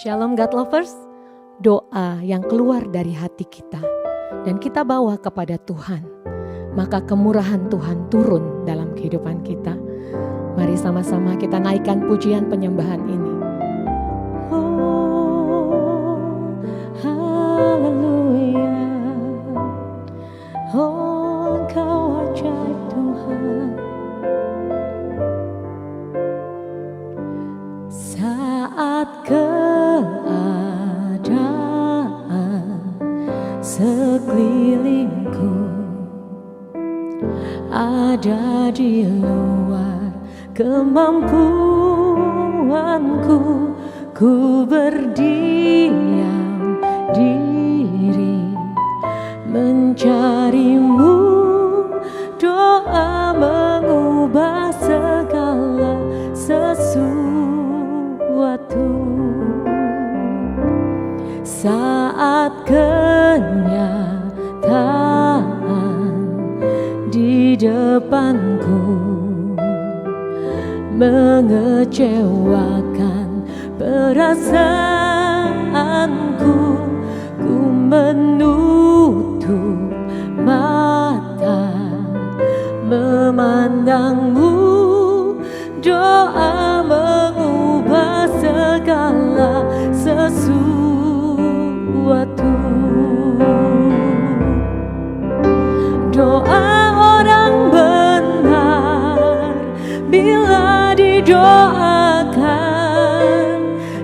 Shalom God Lovers, doa yang keluar dari hati kita dan kita bawa kepada Tuhan, maka kemurahan Tuhan turun dalam kehidupan kita. Mari sama-sama kita naikkan pujian penyembahan ini. Oh, haleluya. Oh, Engkau ajaib Tuhan. Saat keadaan sekelilingku ada di luar kemampuanku, ku berdiam diri mencarimu. Doa mengubah segala sesuatu. Saat kenyataan di depanku mengecewakan perasaanku, ku menutup mata memandangmu. Doa mengubah segala sesuatu. Doa orang benar bila didoakan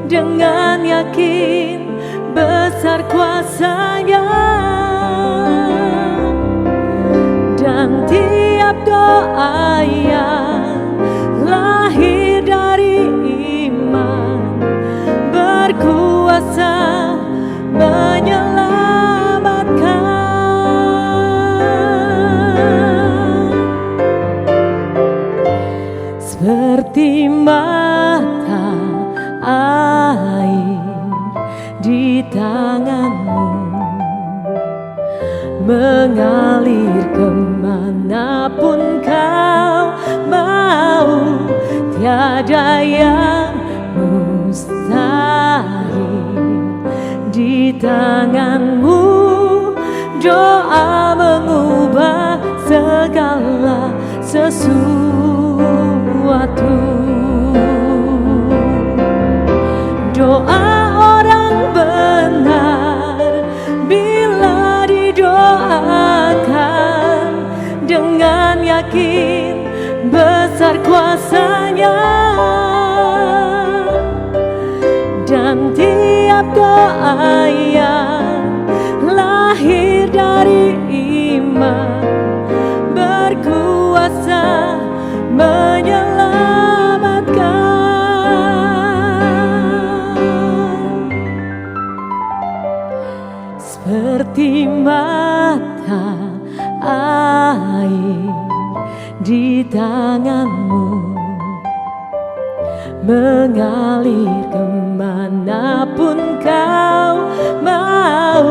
dengan yakin besar kuasa-Nya, dan tiap doa yang lahir dari iman berkuasa menyelamatkan. Seperti mata air di tanganmu mengalir kemanapun kau mau, tiada yang mustahil di tanganmu. Doa mengubah segala sesuatu. Doa orang benar bila didoakan dengan yakin besar kuasa-Nya, dan tiap doa yang lahir dari iman berkuasa menyelamatkan. Seperti mata air di tanganmu mengalir kemanapun kau mau,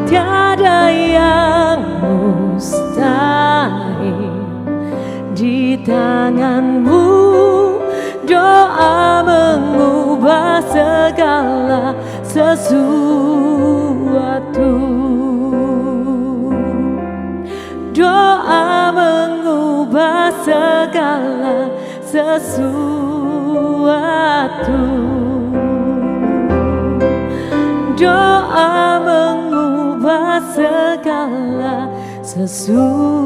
tiada yang mustahil di tanganmu. Doa mengubah segala sesuatu. Doa mengubah segala sesuatu. Doa mengubah segala sesuatu.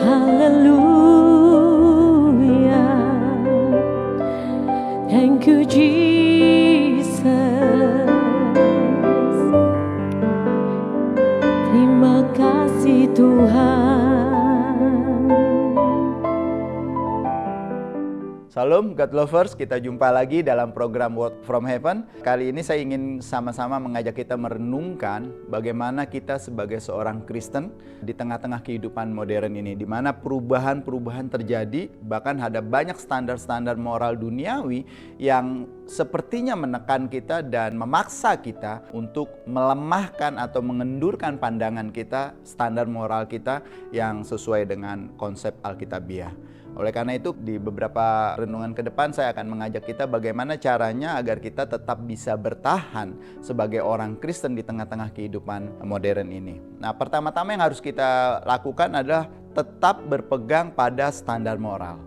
Haleluya. Thank you Jesus. Terima kasih Tuhan. Shalom God Lovers, kita jumpa lagi dalam program Word from Heaven. Kali ini saya ingin sama-sama mengajak kita merenungkan bagaimana kita sebagai seorang Kristen di tengah-tengah kehidupan modern ini, di mana perubahan-perubahan terjadi, bahkan ada banyak standar-standar moral duniawi yang sepertinya menekan kita dan memaksa kita untuk melemahkan atau mengendurkan pandangan kita, standar moral kita yang sesuai dengan konsep Alkitabiah. Oleh karena itu, di beberapa renungan ke depan saya akan mengajak kita bagaimana caranya agar kita tetap bisa bertahan sebagai orang Kristen di tengah-tengah kehidupan modern ini. Nah, pertama-tama yang harus kita lakukan adalah tetap berpegang pada standar moral.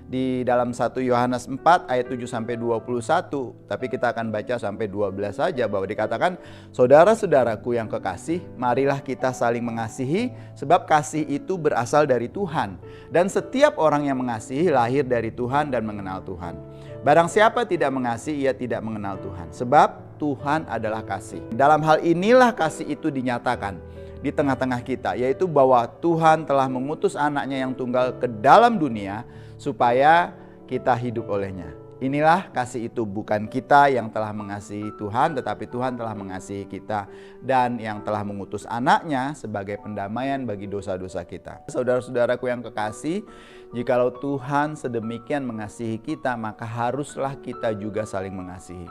Di dalam 1 Yohanes 4 ayat 7 sampai 21, tapi kita akan baca sampai 12 saja, bahwa dikatakan, "Saudara-saudaraku yang kekasih, marilah kita saling mengasihi, sebab kasih itu berasal dari Tuhan, dan setiap orang yang mengasihi lahir dari Tuhan dan mengenal Tuhan. Barang siapa tidak mengasihi, ia tidak mengenal Tuhan, sebab Tuhan adalah kasih. Dalam hal inilah kasih itu dinyatakan di tengah-tengah kita, yaitu bahwa Tuhan telah mengutus anaknya yang tunggal ke dalam dunia supaya kita hidup olehnya. Inilah kasih itu, bukan kita yang telah mengasihi Tuhan, tetapi Tuhan telah mengasihi kita dan yang telah mengutus anaknya sebagai pendamaian bagi dosa-dosa kita." Saudara-saudaraku yang kekasih, jikalau Tuhan sedemikian mengasihi kita, maka haruslah kita juga saling mengasihi.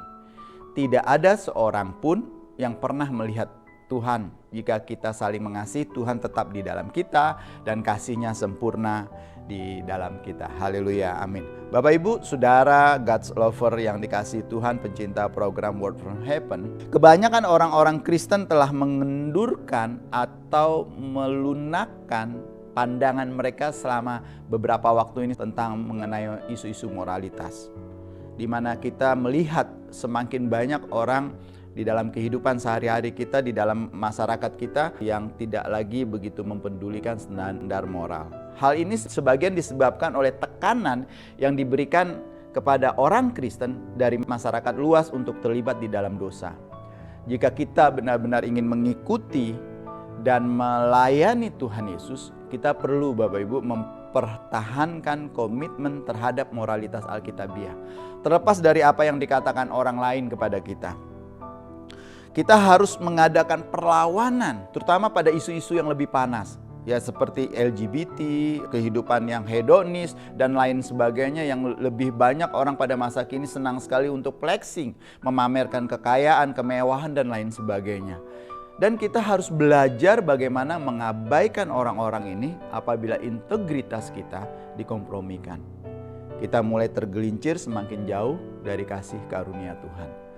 Tidak ada seorang pun yang pernah melihat Tuhan. Jika kita saling mengasihi, Tuhan tetap di dalam kita dan kasih-Nya sempurna di dalam kita. Haleluya, amin. Bapak Ibu, Saudara, God's lover yang dikasihi Tuhan, pencinta program Word from Heaven, kebanyakan orang-orang Kristen telah mengendurkan atau melunakkan pandangan mereka selama beberapa waktu ini tentang mengenai isu-isu moralitas, di mana kita melihat semakin banyak orang di dalam kehidupan sehari-hari kita, di dalam masyarakat kita yang tidak lagi begitu mempedulikan standar moral. Hal ini sebagian disebabkan oleh tekanan yang diberikan kepada orang Kristen dari masyarakat luas untuk terlibat di dalam dosa. Jika kita benar-benar ingin mengikuti dan melayani Tuhan Yesus, kita perlu, Bapak Ibu, mempertahankan komitmen terhadap moralitas Alkitabiah. Terlepas dari apa yang dikatakan orang lain kepada kita. Kita harus mengadakan perlawanan, terutama pada isu-isu yang lebih panas. Ya, seperti LGBT, kehidupan yang hedonis, dan lain sebagainya, yang lebih banyak orang pada masa kini senang sekali untuk flexing, memamerkan kekayaan, kemewahan, dan lain sebagainya. Dan kita harus belajar bagaimana mengabaikan orang-orang ini apabila integritas kita dikompromikan. Kita mulai tergelincir semakin jauh dari kasih karunia Tuhan.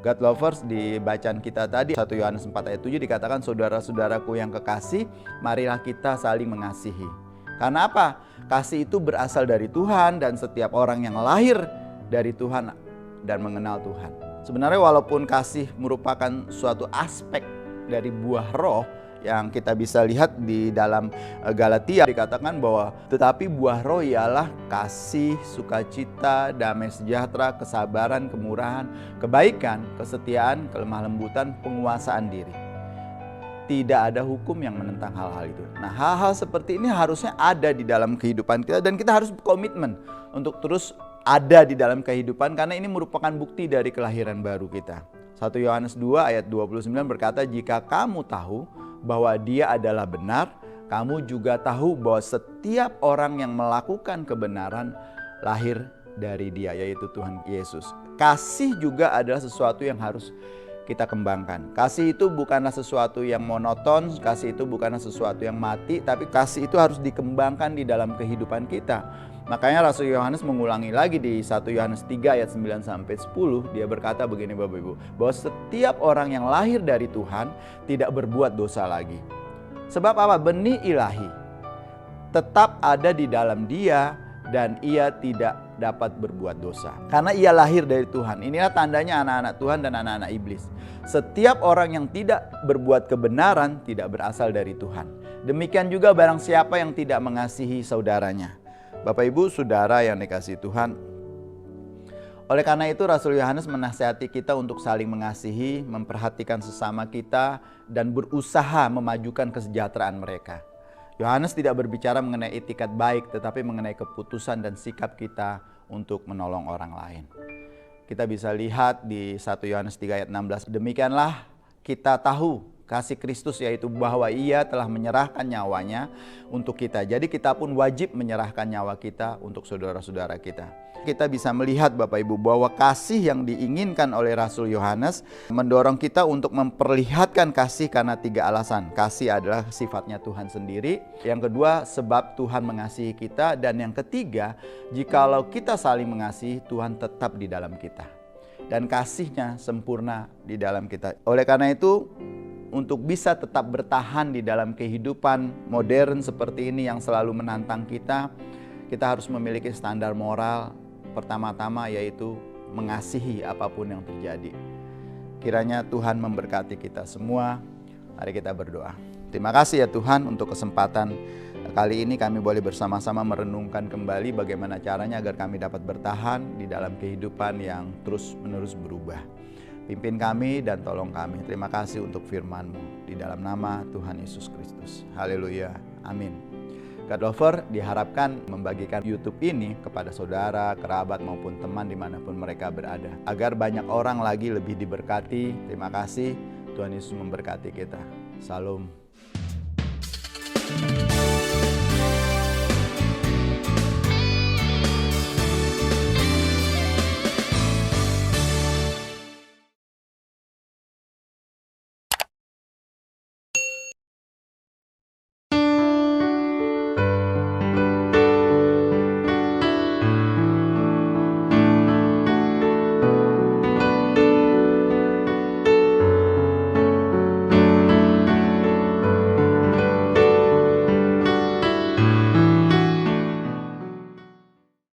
God lovers, di bacaan kita tadi 1 Yohanes 4 ayat 7 dikatakan, "Saudara-saudaraku yang kekasih, marilah kita saling mengasihi." Karena apa? Kasih itu berasal dari Tuhan dan setiap orang yang lahir dari Tuhan dan mengenal Tuhan. Sebenarnya walaupun kasih merupakan suatu aspek dari buah roh yang kita bisa lihat di dalam Galatia, dikatakan bahwa tetapi buah roh ialah kasih, sukacita, damai sejahtera, kesabaran, kemurahan, kebaikan, kesetiaan, kelemah lembutan, penguasaan diri. Tidak ada hukum yang menentang hal-hal itu. Nah, hal-hal seperti ini harusnya ada di dalam kehidupan kita dan kita harus komitmen untuk terus ada di dalam kehidupan, karena ini merupakan bukti dari kelahiran baru kita. 1 Yohanes 2 ayat 29 berkata, "Jika kamu tahu bahwa Dia adalah benar, kamu juga tahu bahwa setiap orang yang melakukan kebenaran lahir dari Dia, yaitu Tuhan Yesus." Kasih juga adalah sesuatu yang harus kita kembangkan. Kasih itu bukanlah sesuatu yang monoton, kasih itu bukanlah sesuatu yang mati, tapi kasih itu harus dikembangkan di dalam kehidupan kita. Makanya Rasul Yohanes mengulangi lagi di 1 Yohanes 3 ayat 9 sampai 10, dia berkata begini, Bapak Ibu, bahwa setiap orang yang lahir dari Tuhan tidak berbuat dosa lagi. Sebab apa? Benih ilahi tetap ada di dalam dia dan ia tidak dapat berbuat dosa. Karena ia lahir dari Tuhan. Inilah tandanya anak-anak Tuhan dan anak-anak iblis. Setiap orang yang tidak berbuat kebenaran tidak berasal dari Tuhan. Demikian juga barang siapa yang tidak mengasihi saudaranya. Bapak Ibu, Saudara yang dikasihi Tuhan, oleh karena itu Rasul Yohanes menasihati kita untuk saling mengasihi, memperhatikan sesama kita, dan berusaha memajukan kesejahteraan mereka. Yohanes tidak berbicara mengenai etikat baik, tetapi mengenai keputusan dan sikap kita untuk menolong orang lain. Kita bisa lihat di 1 Yohanes 3 ayat 16, "Demikianlah kita tahu kasih Kristus, yaitu bahwa Ia telah menyerahkan nyawanya untuk kita. Jadi kita pun wajib menyerahkan nyawa kita untuk saudara-saudara kita. Kita bisa melihat Bapak Ibu bahwa kasih yang diinginkan oleh Rasul Yohanes mendorong kita untuk memperlihatkan kasih karena 3 alasan. Kasih adalah sifatnya Tuhan sendiri. Yang kedua, sebab Tuhan mengasihi kita. Dan yang ketiga, jikalau kita saling mengasihi, Tuhan tetap di dalam kita. Dan kasih-Nya sempurna di dalam kita. Oleh karena itu, untuk bisa tetap bertahan di dalam kehidupan modern seperti ini yang selalu menantang kita harus memiliki standar moral pertama-tama, yaitu mengasihi apapun yang terjadi. Kiranya Tuhan memberkati kita semua. Mari kita berdoa. Terima kasih ya Tuhan untuk kesempatan kali ini kami boleh bersama-sama merenungkan kembali bagaimana caranya agar kami dapat bertahan di dalam kehidupan yang terus-menerus berubah. Pimpin kami dan tolong kami. Terima kasih untuk firman-Mu. Di dalam nama Tuhan Yesus Kristus. Haleluya. Amin. God Lover diharapkan membagikan YouTube ini kepada saudara, kerabat maupun teman dimanapun mereka berada. Agar banyak orang lagi lebih diberkati. Terima kasih. Tuhan Yesus memberkati kita. Salam.